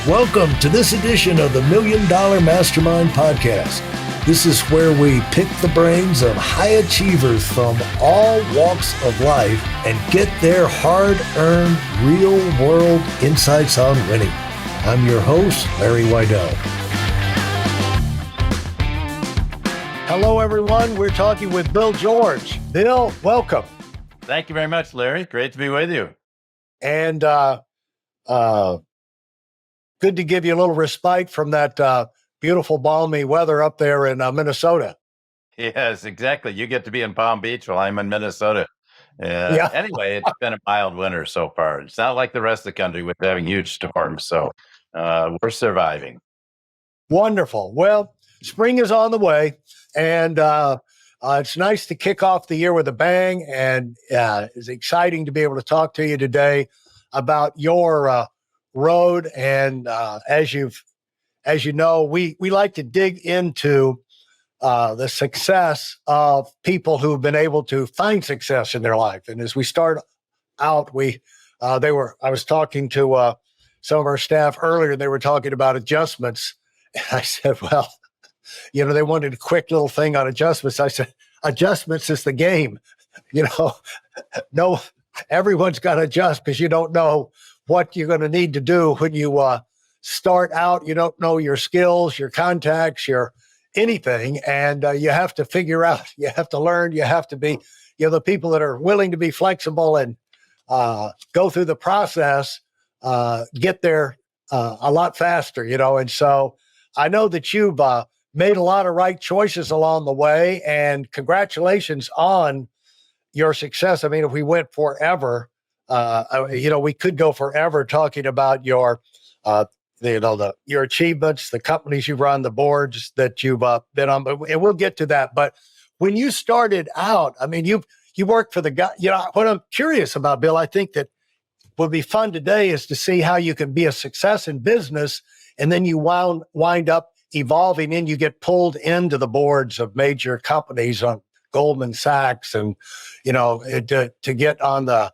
Welcome to this edition of the Million Dollar Mastermind podcast. This is where we pick the brains of high achievers from all walks of life and get their hard-earned, real-world insights on winning. I'm your host, Larry Weidel. Hello, everyone. We're talking with Bill George. Bill, welcome. Thank you very much, Larry. Great to be with you. And good to give you a little respite from that beautiful, balmy weather up there in Minnesota. Yes, exactly. You get to be in Palm Beach while I'm in Minnesota. Yeah. Anyway, it's been a mild winter so far. It's not like the rest of the country with having huge storms. So we're surviving. Wonderful. Well, spring is on the way, and it's nice to kick off the year with a bang. And it's exciting to be able to talk to you today about your road. And as you know, we like to dig into the success of people who've been able to find success in their life. And as we start out, I was talking to some of our staff earlier, and they were talking about adjustments. And I said, well, they wanted a quick little thing on adjustments. I said, adjustments is the game. No, everyone's got to adjust because you don't know what you're going to need to do when you start out. You don't know your skills, your contacts, your anything. And you have to figure out, you have to learn, you have to be, the people that are willing to be flexible and go through the process, get there a lot faster, And so I know that you've made a lot of right choices along the way, and congratulations on your success. I mean, if we went forever, we could go forever talking about your achievements, the companies you've run, the boards that you've been on, and we'll get to that. But when you started out, I mean, you worked for the guy. What I'm curious about, Bill, I think that would be fun today is to see how you can be a success in business, and then you wind up evolving, and you get pulled into the boards of major companies on Goldman Sachs, and to get on the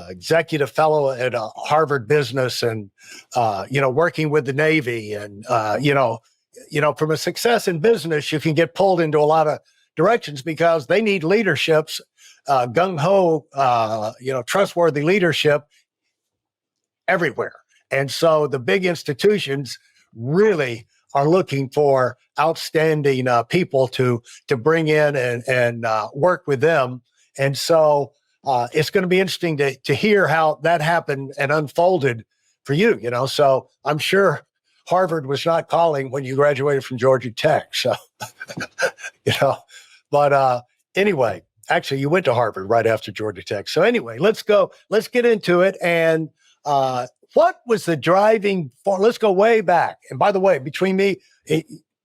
executive fellow at Harvard Business, and working with the Navy, and from a success in business, you can get pulled into a lot of directions because they need leaderships, gung ho, trustworthy leadership everywhere. And so the big institutions really are looking for outstanding people to bring in and work with them. And so it's going to be interesting to hear how that happened and unfolded for you, So I'm sure Harvard was not calling when you graduated from Georgia Tech. So, but anyway, actually you went to Harvard right after Georgia Tech. So anyway, let's get into it. And what was the driving force? Let's go way back. And by the way, between me,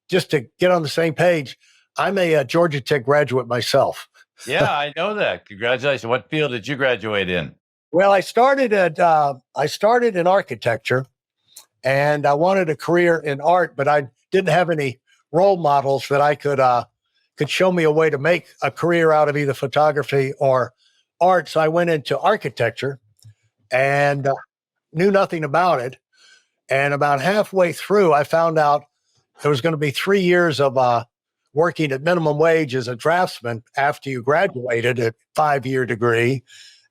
just to get on the same page, I'm a Georgia Tech graduate myself. Yeah, I know that. Congratulations. What field did you graduate in? Well, I started in architecture, and I wanted a career in art, but I didn't have any role models that I could show me a way to make a career out of either photography or art. So I went into architecture and knew nothing about it. And about halfway through, I found out there was going to be 3 years of working at minimum wage as a draftsman after you graduated at 5-year degree.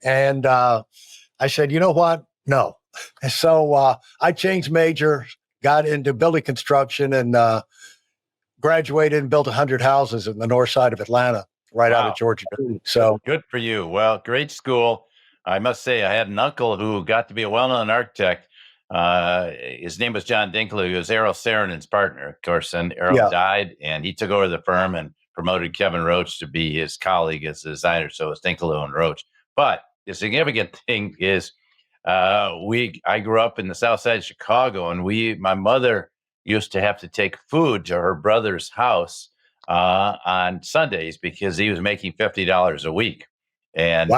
And I said, you know what? No. So I changed major, got into building construction, and graduated and built 100 houses in the north side of Atlanta, right out of Georgia. So good for you. Well, great school. I must say, I had an uncle who got to be a well-known architect. His name was John Dinkley. He was Errol Saarinen partner, of course, and Errol died, and he took over the firm and promoted Kevin Roach to be his colleague as a designer. So it was Dinkley and Roach. But the significant thing is I grew up in the south side of Chicago, and my mother used to have to take food to her brother's house on Sundays because he was making $50 a week. And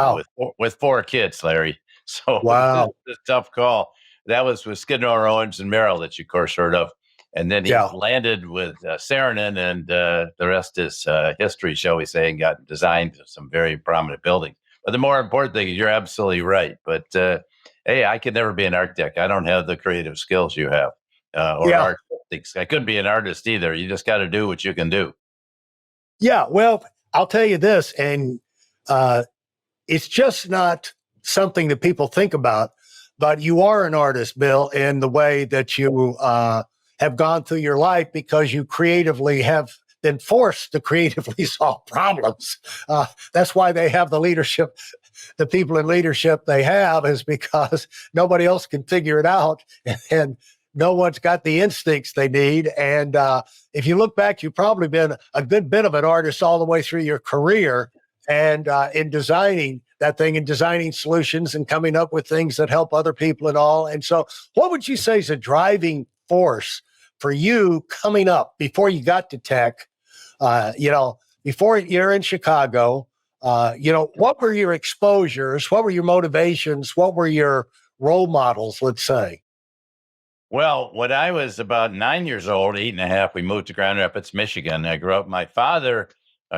with 4 kids, Larry. So it was a tough call. That was with Skidmore, Owens, and Merrill that you, of course, heard of. And then he landed with Saarinen, and the rest is history, shall we say, and got designed some very prominent buildings. But the more important thing is you're absolutely right. But hey, I could never be an architect. I don't have the creative skills you have, or Yeah. artistics. I couldn't be an artist either. You just got to do what you can do. Yeah. Well, I'll tell you this, and uh, it's just not something that people think about, but you are an artist, Bill, in the way that you have gone through your life because you creatively have been forced to creatively solve problems. That's why they have the leadership, the people in leadership they have, is because nobody else can figure it out, and no one's got the instincts they need. And if you look back, you've probably been a good bit of an artist all the way through your career, and in designing that thing and designing solutions and coming up with things that help other people and all. And so what would you say is a driving force for you coming up before you got to tech, before you're in Chicago? What were your exposures? What were your motivations? What were your role models, let's say? Well, when I was about 9 years old, 8.5, we moved to Grand Rapids, Michigan. I grew up. My father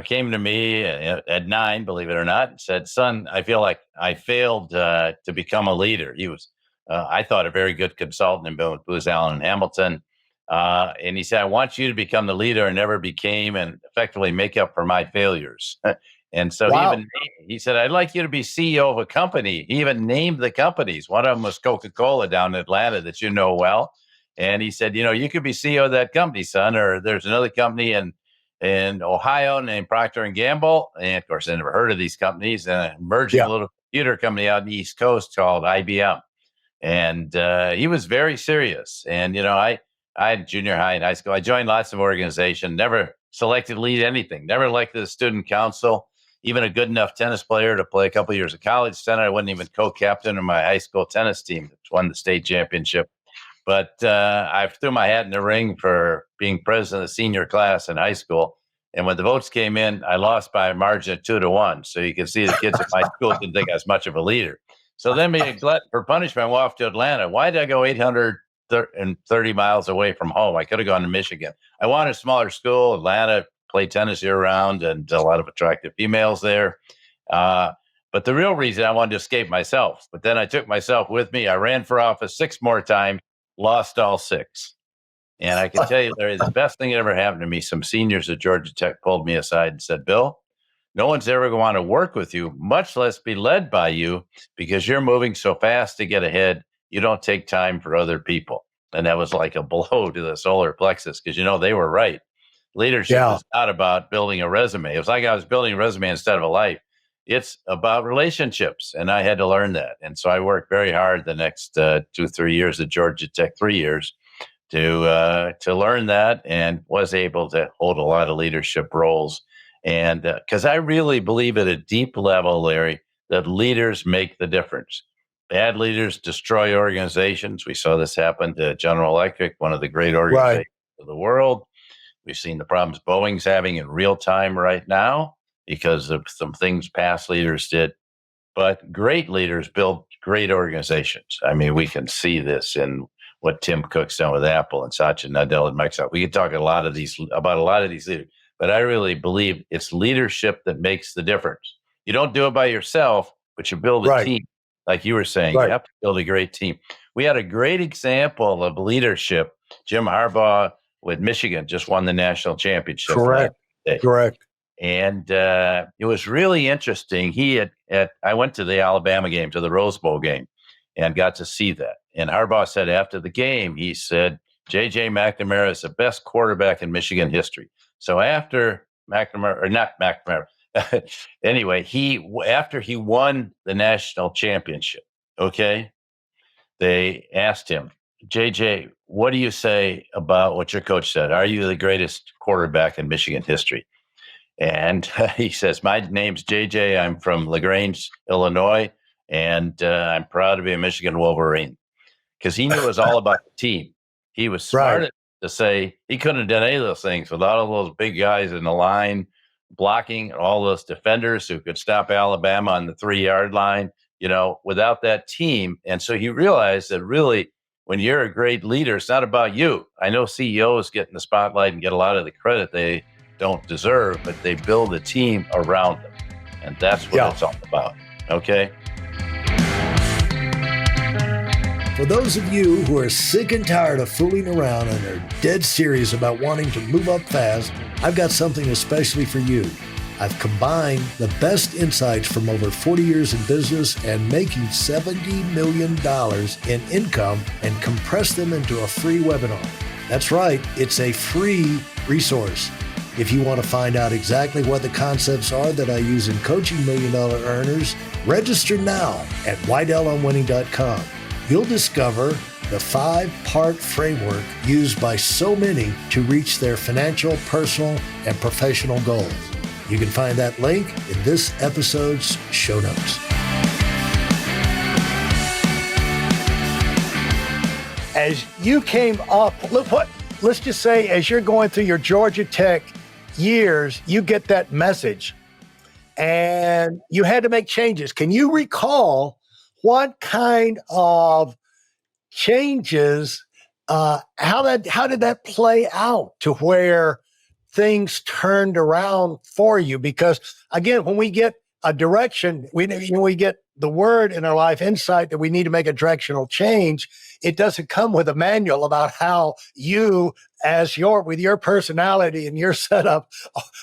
came to me at 9, believe it or not, and said, "Son, I feel like I failed to become a leader." He was, I thought, a very good consultant in Booz Allen and Hamilton. And he said, "I want you to become the leader I never became and effectively make up for my failures." And so Wow. he said, "I'd like you to be CEO of a company." He even named the companies. One of them was Coca-Cola down in Atlanta that you know well. And he said, "You could be CEO of that company, son." Or there's another company in Ohio named Procter and Gamble. And of course, I never heard of these companies. And an emerging Yeah. little computer company out in the East Coast called IBM. And he was very serious. And I had junior high and high school. I joined lots of organizations. Never selected to lead anything. Never elected a student council. Even a good enough tennis player to play a couple of years of college tennis. I wasn't even co-captain of my high school tennis team, which won the state championship. But I threw my hat in the ring for being president of the senior class in high school. And when the votes came in, I lost by a margin of 2-1. So you can see the kids at my school didn't think I was much of a leader. So then, being a glutton for punishment, I went off to Atlanta. Why did I go 830 miles away from home? I could have gone to Michigan. I wanted a smaller school. Atlanta, played tennis year round, and a lot of attractive females there. But the real reason, I wanted to escape myself. But then I took myself with me. I ran for office 6 more times, lost all 6. And I can tell you, Larry, the best thing that ever happened to me, some seniors at Georgia Tech pulled me aside and said, "Bill, no one's ever going to want to work with you, much less be led by you, because you're moving so fast to get ahead. You don't take time for other people." And that was like a blow to the solar plexus, because, they were right. Leadership Yeah. is not about building a resume. It was like I was building a resume instead of a life. It's about relationships. And I had to learn that. And so I worked very hard the next 2-3 years at Georgia Tech, 3 years, to learn that, and was able to hold a lot of leadership roles. And because I really believe at a deep level, Larry, that leaders make the difference. Bad leaders destroy organizations. We saw this happen to General Electric, one of the great Right. organizations of the world. We've seen the problems Boeing's having in real time right now because of some things past leaders did. But great leaders build great organizations. I mean, we can see this in what Tim Cook's done with Apple and Satya Nadella at Microsoft. We could talk about a lot of these leaders, but I really believe it's leadership that makes the difference. You don't do it by yourself, but you build a Right. team. Like you were saying, you Right. have to build a great team. We had a great example of leadership. Jim Harbaugh with Michigan just won the national championship last Correct. day. Correct. And it was really interesting. I went to the Alabama game, to the Rose Bowl game, and got to see that. And Harbaugh said after the game, he said, J.J. McNamara is the best quarterback in Michigan history. So after McNamara, or not McNamara, anyway, after he won the national championship, okay, they asked him, JJ, what do you say about what your coach said? Are you the greatest quarterback in Michigan history? And he says, my name's JJ. I'm from LaGrange, Illinois, and I'm proud to be a Michigan Wolverine. Because he knew it was all about the team. He was smart Right. to say he couldn't have done any of those things without all those big guys in the line blocking, and all those defenders who could stop Alabama on the 3-yard line, without that team. And so he realized that really, when you're a great leader, it's not about you. I know CEOs get in the spotlight and get a lot of the credit they don't deserve, but they build a team around them. And that's what it's all about. Okay. For those of you who are sick and tired of fooling around and are dead serious about wanting to move up fast, I've got something especially for you. I've combined the best insights from over 40 years in business and making $70 million in income and compressed them into a free webinar. That's right, it's a free resource. If you want to find out exactly what the concepts are that I use in coaching $1 million earners, register now at WeidelOnWinning.com. You'll discover the 5-part framework used by so many to reach their financial, personal, and professional goals. You can find that link in this episode's show notes. As you came up, let's just say as you're going through your Georgia Tech years, you get that message and you had to make changes. Can you recall what kind of changes, how did that play out to where things turned around for you? Because again, when we get a direction, we get the word in our life, insight, that we need to make a directional change. It doesn't come with a manual about how you, with your personality and your setup,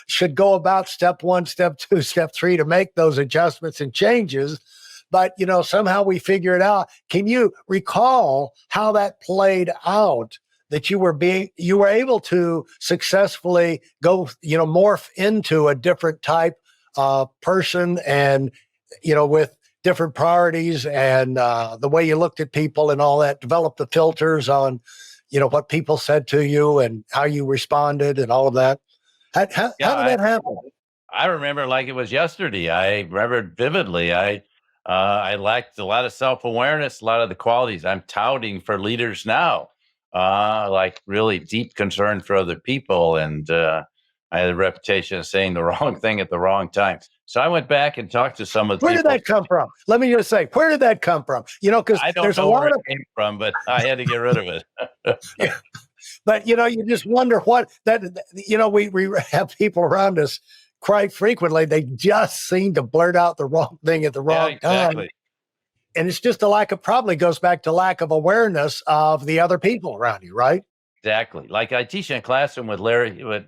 should go about step 1, step 2, step 3 to make those adjustments and changes. But, somehow we figure it out. Can you recall how that played out, that you were able to successfully go, morph into a different type of person and, with different priorities and the way you looked at people and all that, develop the filters on, what people said to you and how you responded and all of that? How did that happen? I remember like it was yesterday. I remember it vividly. I lacked a lot of self-awareness, a lot of the qualities I'm touting for leaders now, like really deep concern for other people. And I had a reputation of saying the wrong thing at the wrong time. So I went back and talked to some of the people. Where did that come from? Let me just say, where did that come from? Because there's a lot of... it came from, but I had to get rid of it. Yeah. But, you just wonder what that, we have people around us quite frequently. They just seem to blurt out the wrong thing at the wrong time. And it's just probably goes back to lack of awareness of the other people around you, right? Exactly. Like I teach in a classroom with Larry with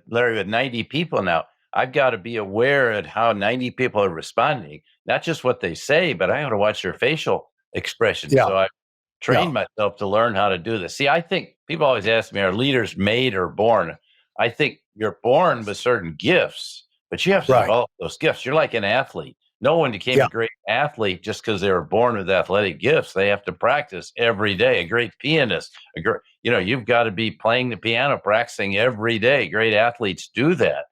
90 people now. I've got to be aware of how 90 people are responding, not just what they say, but I got to watch their facial expressions. Yeah. So I trained myself to learn how to do this. See, I think people always ask me, are leaders made or born? I think you're born with certain gifts, but you have to develop those gifts. You're like an athlete. No one became a great athlete just because they were born with athletic gifts. They have to practice every day. A great pianist, you've got to be playing the piano, practicing every day. Great athletes do that.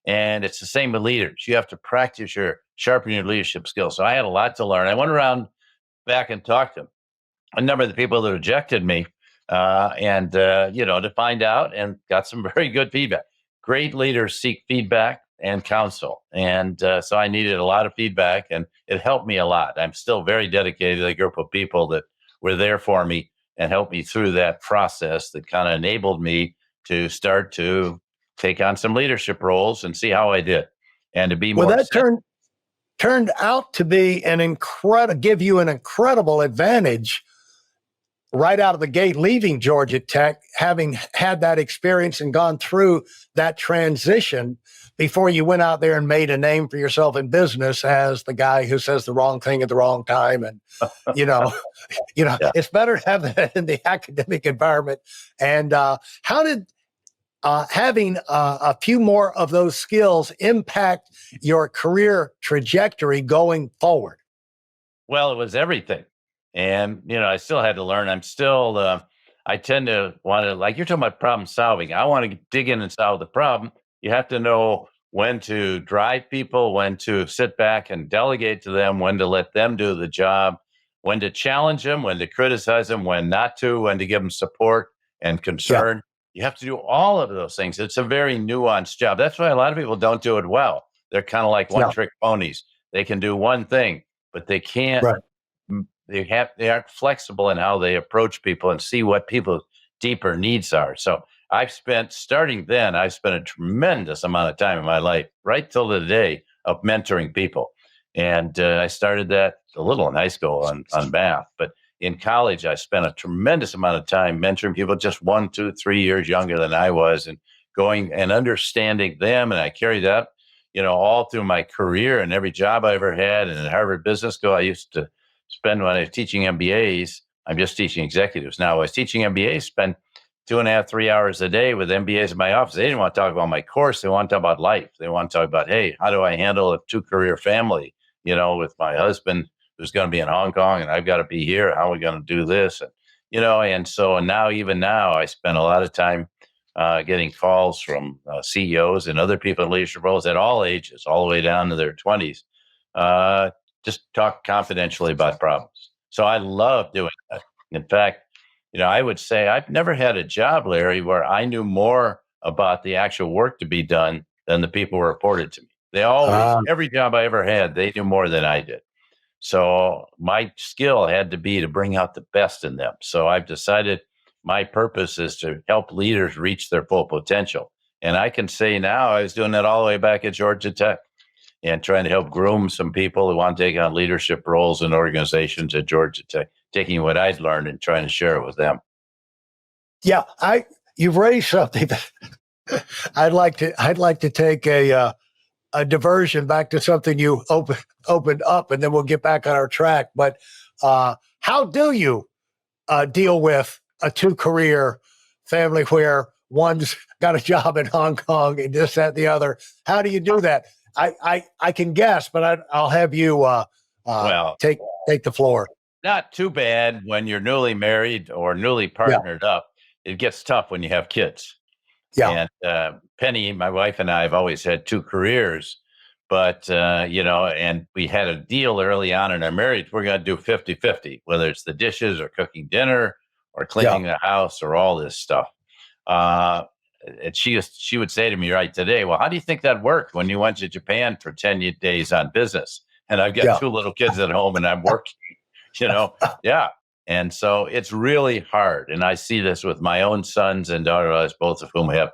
And it's the same with leaders. You have to practice sharpen your leadership skills. So I had a lot to learn. I went around back and talked to a number of the people that rejected me to find out, and got some very good feedback. Great leaders seek feedback and counsel. And so I needed a lot of feedback, and it helped me a lot. I'm still very dedicated to the group of people that were there for me and helped me through that process that kind of enabled me to start to take on some leadership roles and see how I did, and to be more. Well, that turned out to be give you an incredible advantage right out of the gate, leaving Georgia Tech, having had that experience and gone through that transition before you went out there and made a name for yourself in business as the guy who says the wrong thing at the wrong time. And, It's better to have that in the academic environment. And how did having a few more of those skills impact your career trajectory going forward? Well, it was everything. And, I still had to learn. I'm still, I tend to want to, like you're talking about problem solving. I want to dig in and solve the problem. You have to know when to drive people, when to sit back and delegate to them, when to let them do the job, when to challenge them, when to criticize them, when not to, when to give them support and concern. Yeah. You have to do all of those things. It's a very nuanced job. That's why a lot of people don't do it well. They're kind of like one-trick ponies. They can do one thing, but they can't. Right. They aren't flexible in how they approach people and see what people's deeper needs are. So I've spent a tremendous amount of time in my life, right till the day, of mentoring people. And I started that a little in high school on math, but in college, I spent a tremendous amount of time mentoring people just 1, 2, 3 years younger than I was, and going and understanding them. And I carried that, all through my career and every job I ever had. And at Harvard Business School, I used to spend, when I was teaching MBAs, I'm just teaching executives now. I was teaching MBAs, spend 2.5, 3 hours a day with MBAs in my office. They didn't want to talk about my course. They want to talk about life. They want to talk about, hey, how do I handle a 2-career family, with my husband who's going to be in Hong Kong and I've got to be here. How are we going to do this? And now, even now, I spend a lot of time getting calls from CEOs and other people in leadership roles at all ages, all the way down to their 20s, just talk confidentially about problems. So I love doing that. In fact, I would say I've never had a job, Larry, where I knew more about the actual work to be done than the people who reported to me. They always, every job I ever had, they knew more than I did. So my skill had to be to bring out the best in them. So I've decided my purpose is to help leaders reach their full potential. And I can say now I was doing that all the way back at Georgia Tech and trying to help groom some people who want to take on leadership roles in organizations at Georgia Tech, taking what I'd learned and trying to share it with them. Yeah, you've raised something that I'd like to take a diversion back to something you opened up, and then we'll get back on our track. But how do you deal with a 2-career family where one's got a job in Hong Kong and this, that, the other? How do you do that? I can guess, but I'll have you take the floor. Not too bad when you're newly married or newly partnered up. It gets tough when you have kids. Yeah. And Penny, my wife, and I have always had 2 careers, but, and we had a deal early on in our marriage. We're going to do 50-50, whether it's the dishes or cooking dinner or cleaning the house or all this stuff. And she would say to me right today, well, how do you think that worked when you went to Japan for 10 days on business? And I've got 2 little kids at home and I'm working, Yeah. And so it's really hard. And I see this with my own sons and daughters, both of whom have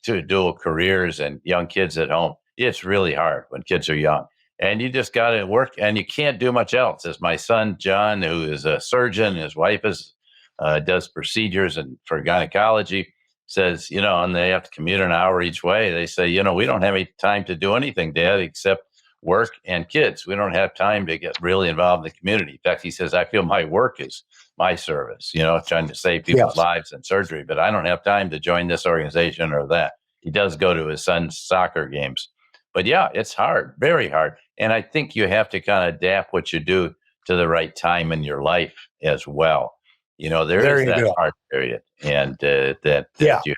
2 dual careers and young kids at home. It's really hard when kids are young. And you just got to work, and you can't do much else. As my son, John, who is a surgeon, his wife does procedures and for gynecology, says, and they have to commute an hour each way. They say, we don't have any time to do anything, Dad, except work and kids. We don't have time to get really involved in the community. In fact, he says, I feel my work is my service, trying to save people's lives and surgery, but I don't have time to join this organization or that. He does go to his son's soccer games. But yeah, it's hard, very hard. And I think you have to kind of adapt what you do to the right time in your life as well. There is that hard period. And you,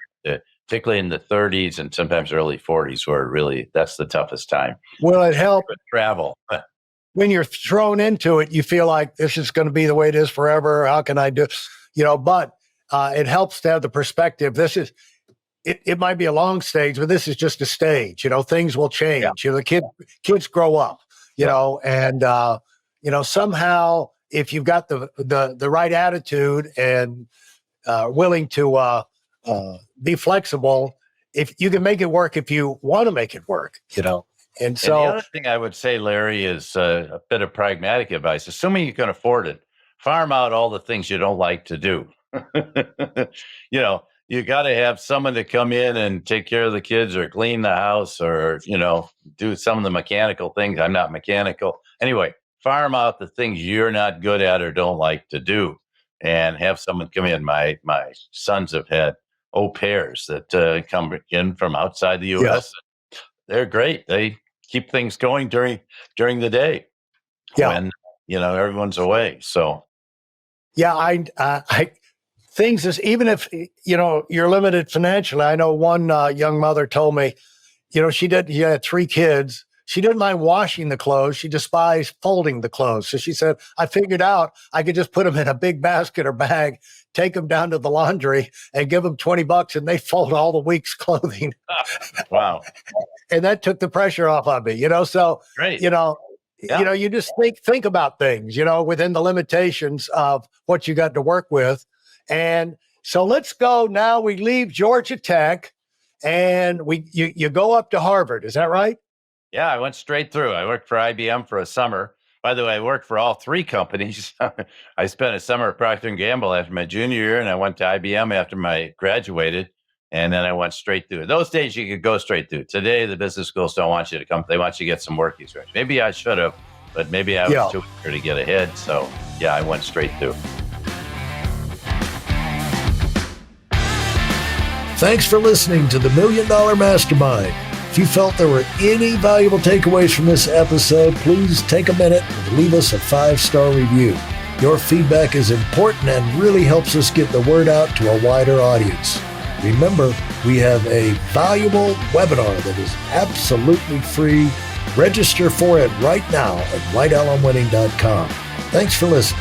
particularly in the 30s and sometimes early 40s, where really that's the toughest time. Will it help travel? When you're thrown into it, you feel like this is going to be the way it is forever. How can I do, but it helps to have the perspective. It might be a long stage, but this is just a stage. Things will change. The kids grow up. And somehow if you've got the right attitude and willing to be flexible, if you can make it work, if you want to make it work. And so, and the other thing I would say, Larry, is a bit of pragmatic advice. Assuming you can afford it, farm out all the things you don't like to do. You got to have someone to come in and take care of the kids or clean the house or, do some of the mechanical things. I'm not mechanical. Anyway, farm out the things you're not good at or don't like to do and have someone come in. My sons have had au pairs that come in from outside the U.S. Yeah. They're great. They keep things going during the day when, everyone's away. So. Yeah, I things is, even if, you're limited financially. I know one young mother told me, she had 3 kids. She didn't mind washing the clothes. She despised folding the clothes. So she said, I figured out I could just put them in a big basket or bag, take them down to the laundry and give them $20 and they fold all the week's clothing. Wow. And that took the pressure off of me, so, Great. You just think about things, within the limitations of what you got to work with. And so let's go now. We leave Georgia Tech and you go up to Harvard. Is that right? Yeah, I went straight through. I worked for IBM for a summer. By the way, I worked for all three companies. I spent a summer at Procter & Gamble after my junior year, and I went to IBM after my graduated, and then I went straight through. Those days, you could go straight through. Today, the business schools don't want you to come. They want you to get some work experience. Maybe I should have, but maybe I was too eager to get ahead. So, yeah, I went straight through. Thanks for listening to the Million Dollar Mastermind. If you felt there were any valuable takeaways from this episode, please take a minute and leave us a 5-star review. Your feedback is important and really helps us get the word out to a wider audience. Remember, we have a valuable webinar that is absolutely free. Register for it right now at weidelonwinning.com. Thanks for listening.